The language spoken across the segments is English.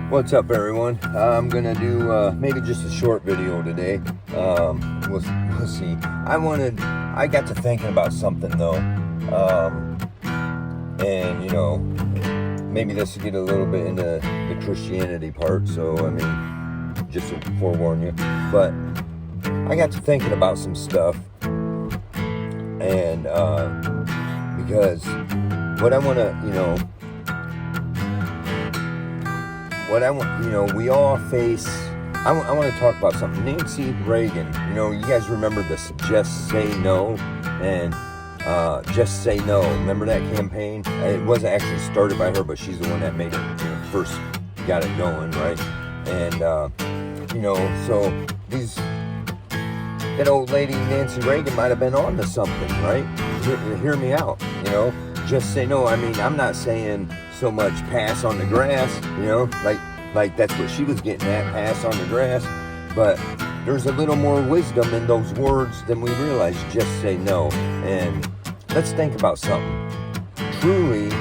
What's up, everyone? I'm gonna do maybe just a short video today. We'll see. I got to thinking about something though, and maybe this will get a little bit into the Christianity part. So I mean, just to forewarn you, but I got to thinking about some stuff, and because what I want to, we all face. I want to talk about something. Nancy Reagan. You guys remember this? Just Say No, and Just Say No. Remember that campaign? It wasn't actually started by her, but she's the one that made it. First got it going, right? And so that old lady Nancy Reagan might have been on to something, right? Hear me out. Just say no. I mean, I'm not saying so much pass on the grass, like that's what she was getting at, pass on the grass. But there's a little more wisdom in those words than we realize. Just say no. And let's think about something. Truly,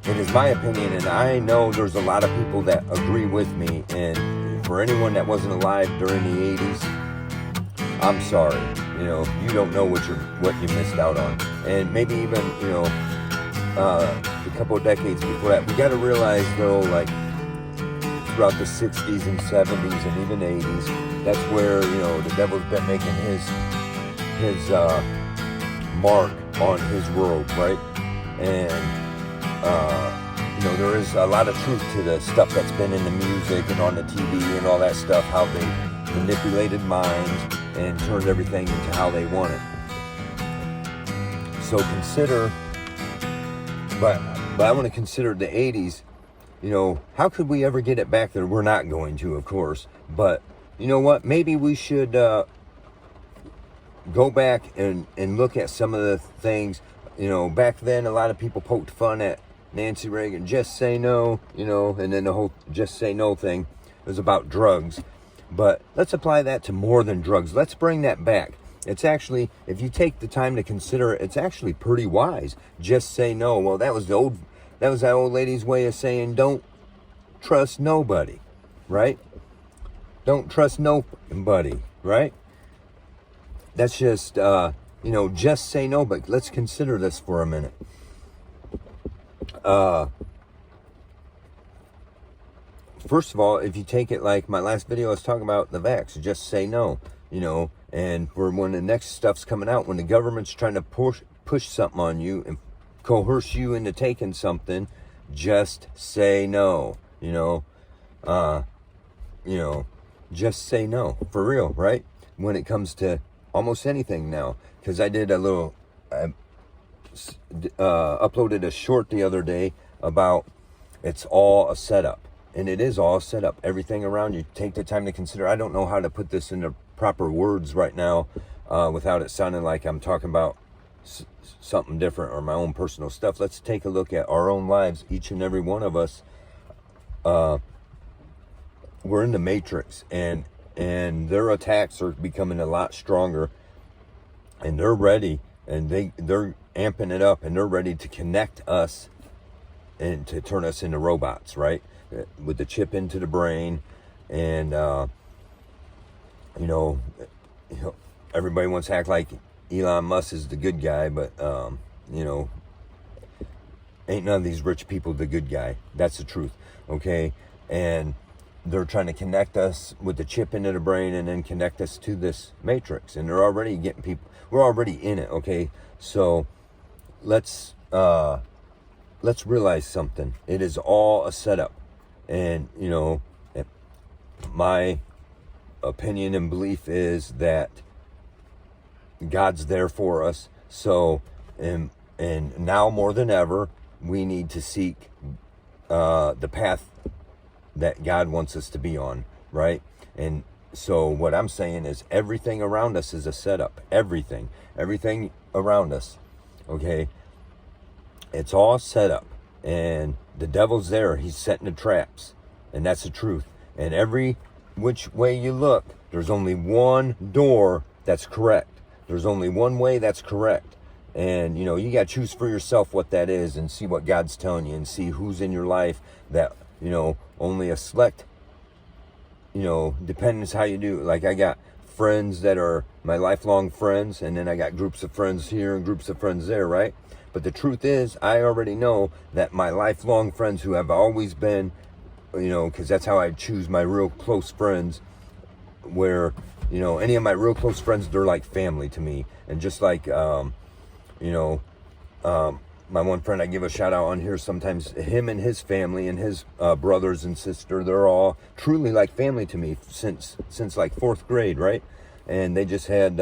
it is my opinion, and I know there's a lot of people that agree with me. And for anyone that wasn't alive during the 80s, I'm sorry. You don't know what you missed out on. And maybe even, a couple of decades before that. We got to realize, though, like throughout the 60s and 70s and even 80s, that's where, the devil's been making his mark on his world, right? And, there is a lot of truth to the stuff that's been in the music and on the TV and all that stuff, how they manipulated minds and turned everything into how they want it. So consider, but I want to consider the 80s. How could we ever get it back there? We're not going to, of course. But you know what? Maybe we should go back and look at some of the things. Back then, a lot of people poked fun at Nancy Reagan. Just say no, and then the whole just say no thing was about drugs. But let's apply that to more than drugs. Let's bring that back. It's actually, if you take the time to consider it, it's actually pretty wise. Just say no. Well, that was that old lady's way of saying don't trust nobody, right? Don't trust nobody, right? That's just, just say no. But let's consider this for a minute. First of all, if you take it like my last video, I was talking about the vax. Just say no, and for when the next stuff's coming out, when the government's trying to push something on you and coerce you into taking something, just say no, just say no, for real, right? When it comes to almost anything now, because I did uploaded a short the other day about it's all a setup. And it is all set up. Everything around you. Take the time to consider. I don't know how to put this into proper words right now without it sounding like I'm talking about something different or my own personal stuff. Let's take a look at our own lives. Each and every one of us, we're in the matrix. And their attacks are becoming a lot stronger. And they're ready. And they're amping it up. And they're ready to connect us and to turn us into robots, right? With the chip into the brain, and everybody wants to act like Elon Musk is the good guy, but ain't none of these rich people the good guy. That's the truth, okay? And they're trying to connect us with the chip into the brain, and then connect us to this matrix. And they're already getting people. We're already in it, okay? So let's realize something. It is all a setup. And, my opinion and belief is that God's there for us. So, and now more than ever, we need to seek the path that God wants us to be on, right? And so what I'm saying is everything around us is a setup. Everything around us, okay? It's all set up. And the devil's there. He's setting the traps. And that's the truth. And every which way you look, there's only one door that's correct. There's only one way that's correct. And, you got to choose for yourself what that is, and see what God's telling you, and see who's in your life that only a select, depends how you do it. Like I got friends that are my lifelong friends, and then I got groups of friends here and groups of friends there, right? But the truth is, I already know that my lifelong friends who have always been, because that's how I choose my real close friends, where, any of my real close friends, they're like family to me. And just like, my one friend I give a shout out on here sometimes, him and his family and his brothers and sister, they're all truly like family to me since like 4th grade, right? And they just had,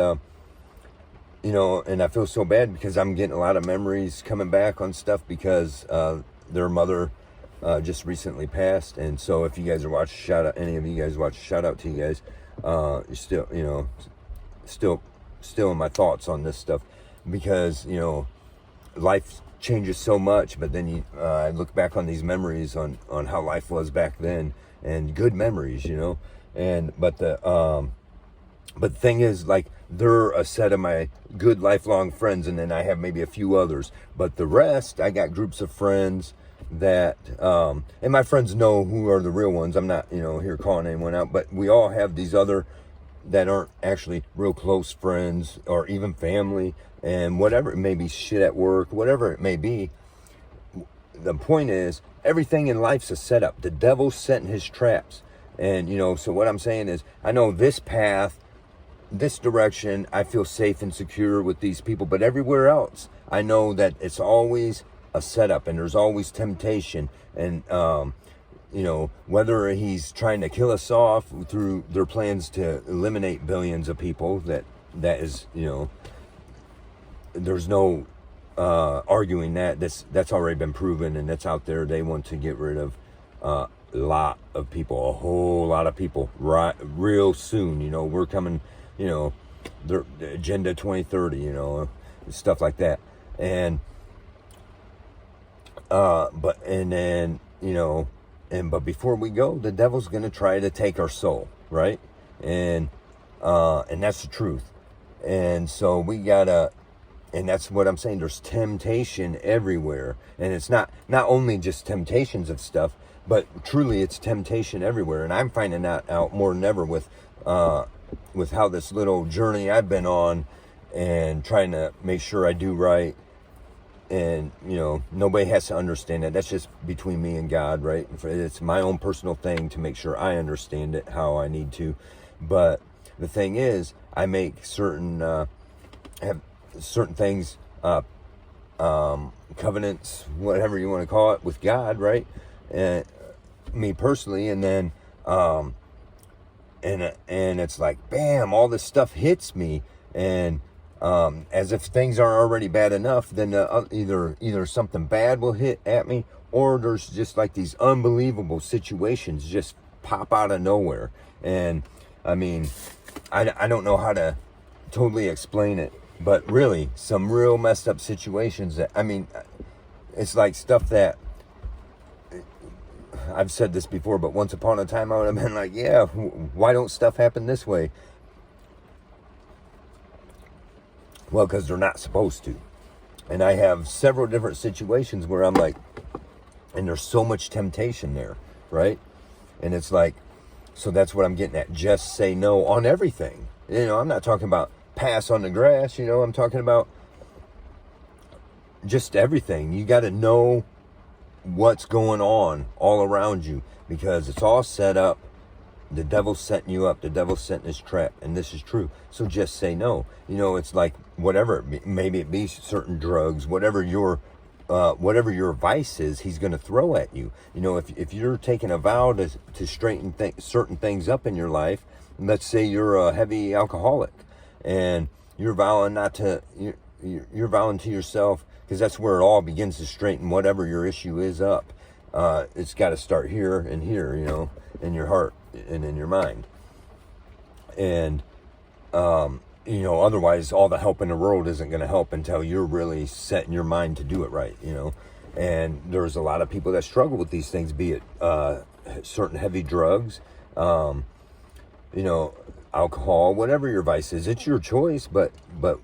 and I feel so bad because I'm getting a lot of memories coming back on stuff because their mother just recently passed. And so if you guys are watching, shout out, any of you guys watch, shout out to you guys. You're still, still in my thoughts on this stuff because, life changes so much, but then I look back on these memories on how life was back then, and good memories, but the thing is, like, they're a set of my good lifelong friends, and then I have maybe a few others, but the rest, I got groups of friends that, and my friends know who are the real ones. I'm not, here calling anyone out, but we all have these other that aren't actually real close friends or even family, and whatever it may be, shit at work, whatever it may be. The point is, everything in life's a setup. The devil's setting his traps. And, so what I'm saying is, I know this path, this direction, I feel safe and secure with these people, but everywhere else, I know that it's always a setup, and there's always temptation. And, whether he's trying to kill us off through their plans to eliminate billions of people, that is, there's no arguing that. That's already been proven, and that's out there. They want to get rid of a lot of people, a whole lot of people, right, real soon. We're coming, the Agenda 2030, stuff like that. And but before we go, the devil's going to try to take our soul, right? And that's the truth. And so we gotta, and that's what I'm saying. There's temptation everywhere, and it's not only just temptations of stuff, but truly it's temptation everywhere. And I'm finding that out more than ever with how this little journey I've been on, and trying to make sure I do right. And, nobody has to understand it. That's just between me and God, right? It's my own personal thing to make sure I understand it how I need to. But the thing is, I make certain, have certain things, covenants, whatever you want to call it, with God, right? And me personally, and then, and it's like, bam, all this stuff hits me, and as if things aren't already bad enough, then either something bad will hit at me, or there's just like these unbelievable situations just pop out of nowhere. And I mean, I don't know how to totally explain it, but really some real messed up situations that, I mean, it's like stuff that, I've said this before, but once upon a time I would have been like, yeah, why don't stuff happen this way? Well, because they're not supposed to. And I have several different situations where I'm like, and there's so much temptation there, right? And it's like, so that's what I'm getting at. Just say no on everything. I'm not talking about pass on the grass, I'm talking about just everything. You got to know what's going on all around you, because it's all set up. The devil's setting you up. The devil's setting his trap, and this is true. So just say no. It's like whatever. Maybe it be certain drugs, whatever your vice is, he's going to throw at you. If you're taking a vow to straighten certain things up in your life, let's say you're a heavy alcoholic, and you're vowing not to. You're vowing to yourself, because that's where it all begins to straighten whatever your issue is up. It's got to start here and here, in your heart and in your mind. And, otherwise all the help in the world isn't going to help until you're really setting your mind to do it right, And there's a lot of people that struggle with these things, be it certain heavy drugs, alcohol, whatever your vice is. It's your choice, but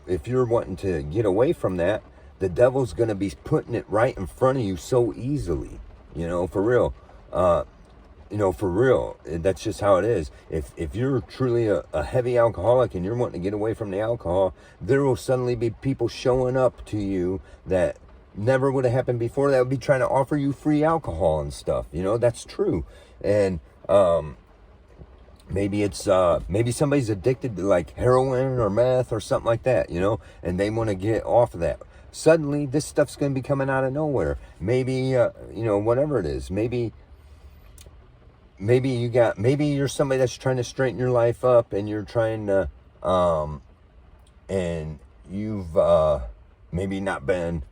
if you're wanting to get away from that, the devil's going to be putting it right in front of you so easily, for real. For real, that's just how it is. If you're truly a heavy alcoholic and you're wanting to get away from the alcohol, there will suddenly be people showing up to you that never would have happened before, that would be trying to offer you free alcohol and stuff. That's true. And maybe it's maybe somebody's addicted to like heroin or meth or something like that, and they want to get off of that. Suddenly this stuff's going to be coming out of nowhere. Maybe whatever it is. Maybe you're somebody that's trying to straighten your life up, and you're trying to and you've maybe not been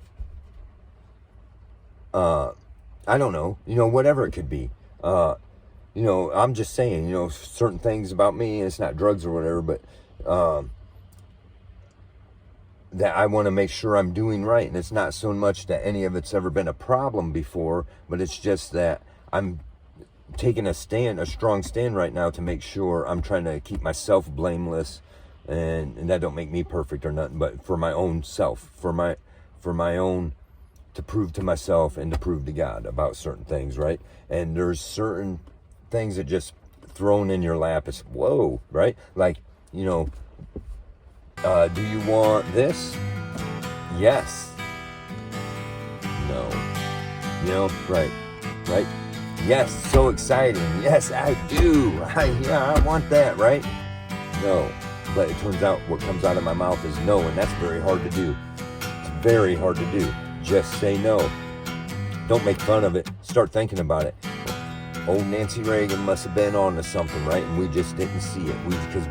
I don't know, whatever it could be. I'm just saying, certain things about me, and it's not drugs or whatever, but that I want to make sure I'm doing right. And it's not so much that any of it's ever been a problem before, but it's just that I'm taking a strong stand right now to make sure I'm trying to keep myself blameless, and that don't make me perfect or nothing, but for my own self, for my own, to prove to myself and to prove to God about certain things, right? And there's certain things that just thrown in your lap is whoa, right? Like, do you want this? Yes. No. Right. Yes, so exciting. Yes, I do. I want that, right? No. But it turns out what comes out of my mouth is no, and that's very hard to do. It's very hard to do. Just say no. Don't make fun of it. Start thinking about it. Old Nancy Reagan must have been on to something, right? And we just didn't see it. Because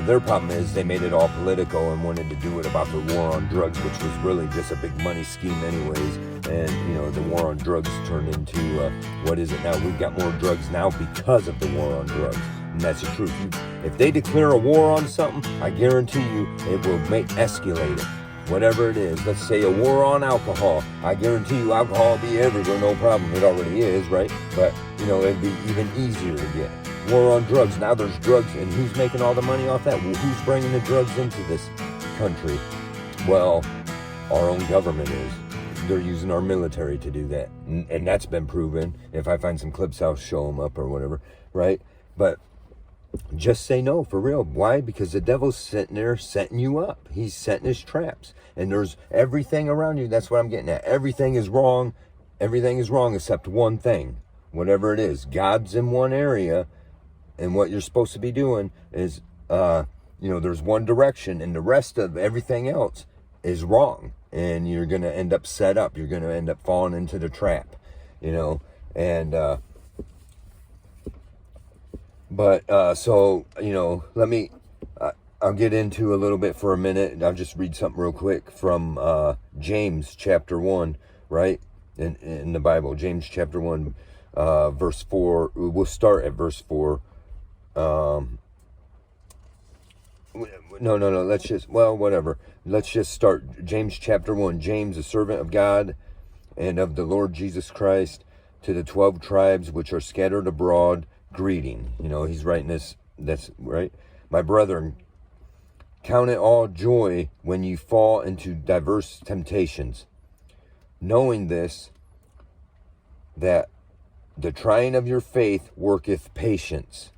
their problem is they made it all political and wanted to do it about the war on drugs, which was really just a big money scheme anyways. And, the war on drugs turned into, what is it now? We've got more drugs now because of the war on drugs. And that's the truth. If they declare a war on something, I guarantee you it will escalate it. Whatever it is, let's say a war on alcohol. I guarantee you alcohol will be everywhere, no problem. It already is, right? But, it'd be even easier to get. War on drugs. Now there's drugs, and who's making all the money off that? Well, who's bringing the drugs into this country? Well, our own government is. They're using our military to do that. And that's been proven. If I find some clips, I'll show them up or whatever, right? But just say no, for real. Why? Because the devil's sitting there setting you up. He's setting his traps. And there's everything around you. That's what I'm getting at. Everything is wrong. Everything is wrong except one thing. Whatever it is. God's in one area. And what you're supposed to be doing is, there's one direction. And the rest of everything else is wrong. And you're going to end up set up. You're going to end up falling into the trap. And... I'll get into a little bit for a minute. I'll just read something real quick from James chapter 1, right? In the Bible, James chapter 1, verse 4. We'll start at verse 4. Let's just start James chapter 1. James, a servant of God and of the Lord Jesus Christ, to the 12 tribes which are scattered abroad, greeting. He's writing this. That's right. My brethren, count it all joy when you fall into diverse temptations, knowing this, that the trying of your faith worketh patience.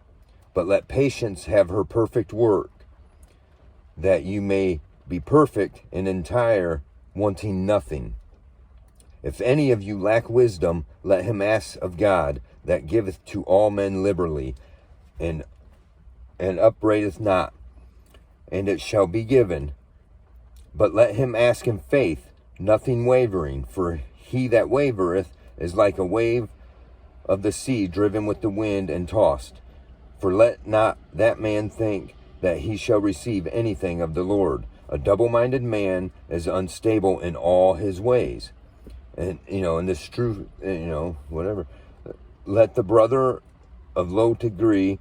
But let patience have her perfect work, that you may be perfect and entire, wanting nothing. If any of you lack wisdom, let him ask of God, that giveth to all men liberally, and upbraideth not, and it shall be given. But let him ask in faith, nothing wavering, for he that wavereth is like a wave of the sea driven with the wind and tossed. For let not that man think that he shall receive anything of the Lord. A double-minded man is unstable in all his ways. And, and this true, whatever. Let the brother of low degree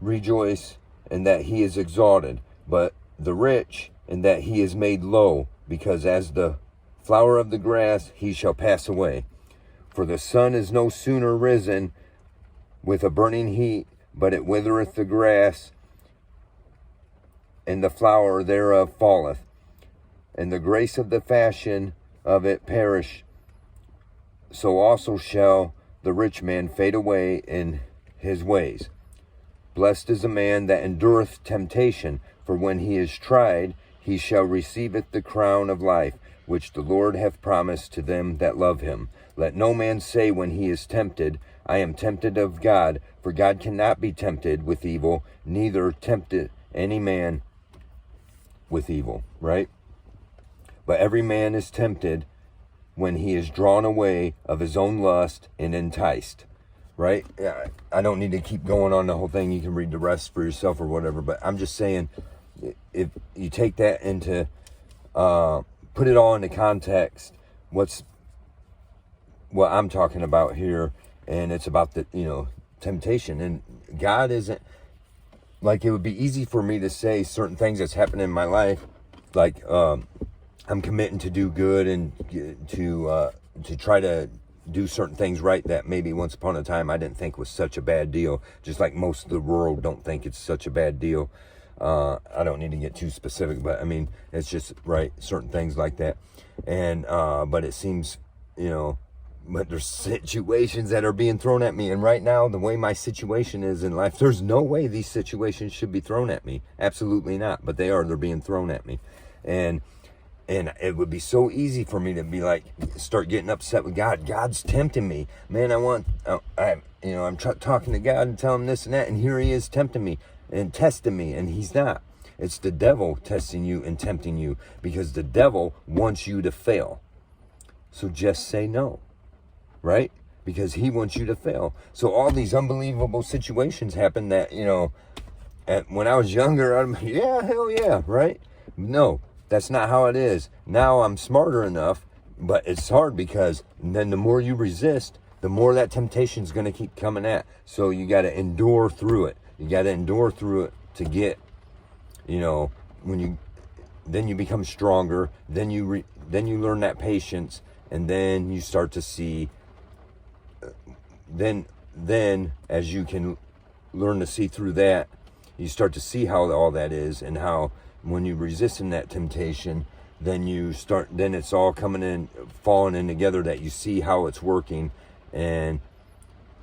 rejoice in that he is exalted, but the rich in that he is made low, because as the flower of the grass he shall pass away. For the sun is no sooner risen with a burning heat, but it withereth the grass, and the flower thereof falleth, and the grace of the fashion of it perish. So also shall the rich man fade away in his ways. Blessed is the man that endureth temptation, for when he is tried, he shall receive the crown of life, which the Lord hath promised to them that love him. Let no man say when he is tempted, I am tempted of God, for God cannot be tempted with evil, neither tempted any man with evil, right? But every man is tempted when he is drawn away of his own lust and enticed, right? I don't need to keep going on the whole thing. You can read the rest for yourself or whatever, but I'm just saying, if you take that into, put it all into context, what I'm talking about here, and it's about the, temptation. And God isn't, like, it would be easy for me to say certain things that's happened in my life, like, I'm committing to do good and to try to do certain things right that maybe once upon a time I didn't think was such a bad deal, just like most of the world don't think it's such a bad deal. I don't need to get too specific, but I mean, it's just, right, certain things like that. And but it seems, but there's situations that are being thrown at me, and right now, the way my situation is in life, there's no way these situations should be thrown at me. Absolutely not. But they're being thrown at me. And it would be so easy for me to be like, start getting upset with God. God's tempting me, man. I'm talking to God and telling him this and that, and here he is tempting me and testing me, and he's not. It's the devil testing you and tempting you, because the devil wants you to fail. So just say no, right? Because he wants you to fail. So all these unbelievable situations happen that, when I was younger, yeah, hell yeah, right? No. That's not how it is. Now I'm smarter enough, but it's hard, because then the more you resist, the more that temptation is going to keep coming at. So you got to endure through it. You got to endure through it to get, then you become stronger. Then you learn that patience, and then you start to see. Then as you can learn to see through that, you start to see how all that is, and how, when you resist in that temptation, then it's all coming in, falling in together, that you see how it's working. And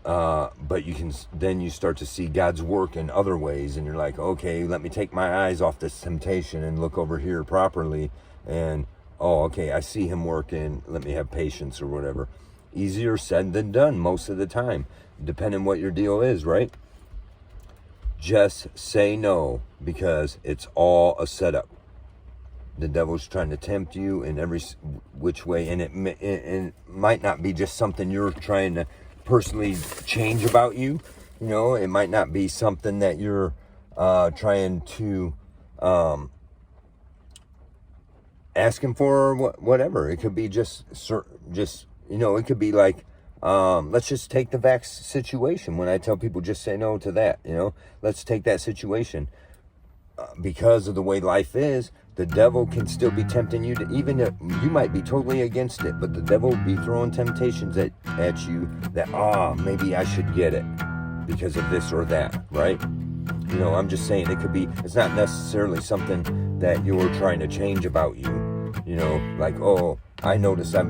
but you start to see God's work in other ways, and you're like, okay, let me take my eyes off this temptation and look over here properly, and okay, I see him working, let me have patience or whatever. Easier said than done most of the time, depending what your deal is, right? Just say no, because it's all a setup. The devil's trying to tempt you in every which way, and it might not be just something you're trying to personally change about you. It might not be something that you're trying to ask him for, or whatever. It could be just it could be like, let's just take the vax situation. When I tell people just say no to that, let's take that situation. Because of the way life is, the devil can still be tempting you to, even if you might be totally against it, but the devil will be throwing temptations at you that, maybe I should get it because of this or that, right? I'm just saying, it's not necessarily something that you're trying to change about you, like, I notice I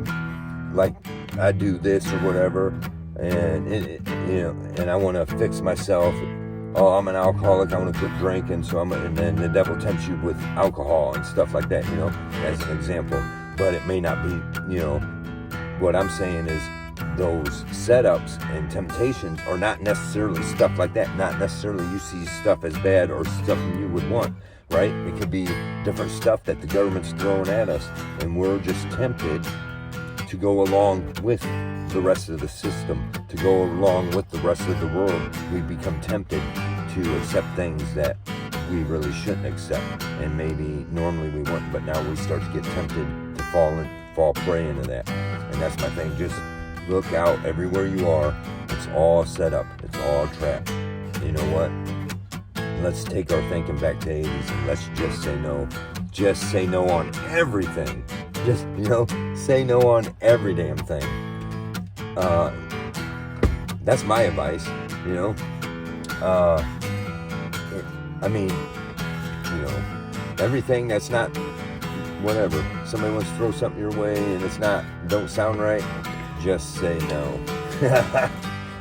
do this or whatever, and and I want to fix myself. I'm an alcoholic, I want to quit drinking, and then the devil tempts you with alcohol and stuff like that, as an example. But it may not be, what I'm saying is, those setups and temptations are not necessarily stuff like that. Not necessarily you see stuff as bad or stuff you would want, right? It could be different stuff that the government's throwing at us, and we're just tempted to go along with the rest of the system, to go along with the rest of the world. We become tempted to accept things that we really shouldn't accept, and maybe normally we wouldn't, but now we start to get tempted to fall prey into that. And that's my thing. Just look out everywhere you are. It's all set up. It's all a trap. You know what? Let's take our thinking back to 80s, and let's just say no. Just say no on everything. Just, say no on every damn thing. That's my advice, everything that's not, whatever. Somebody wants to throw something your way and don't sound right, just say no.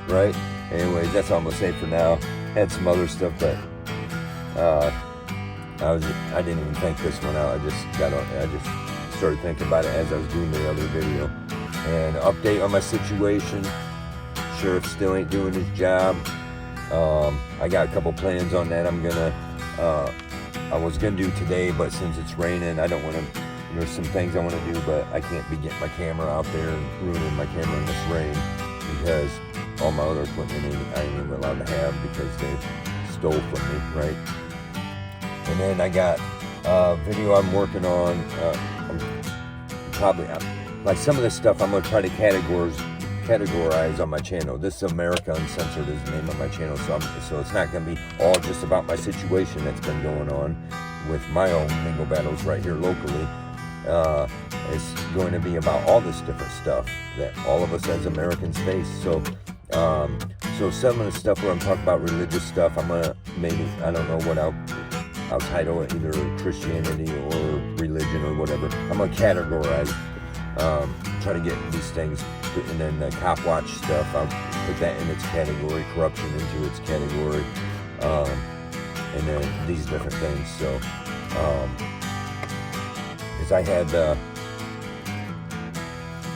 Right? Anyways, that's all I'm gonna say for now. Had some other stuff, but I didn't even think this one out. I just started thinking about it as I was doing the other video. And update on my situation. Sheriff still ain't doing his job. I got a couple plans on that. I was gonna do today, but since it's raining, I don't want to. There's some things I want to do, but I can't be getting my camera out there and ruining my camera in this rain, because all my other equipment I ain't even allowed to have because they stole from me, right? And then I got a video I'm working on. Like some of this stuff I'm gonna try to categorize on my channel. This is America Uncensored is the name of my channel, so it's not going to be all just about my situation that's been going on with my own legal battles right here locally. It's going to be about all this different stuff that all of us as Americans face. So some of the stuff where I'm talking about religious stuff, I'm gonna I don't know what I'll title it, either Christianity or religion or whatever. I'm gonna categorize, try to get these things. And then the cop watch stuff, I'll put that in its category, corruption into its category, and then these different things. So, because I had,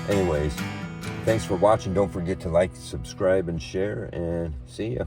anyways, thanks for watching. Don't forget to like, subscribe, and share, and see ya.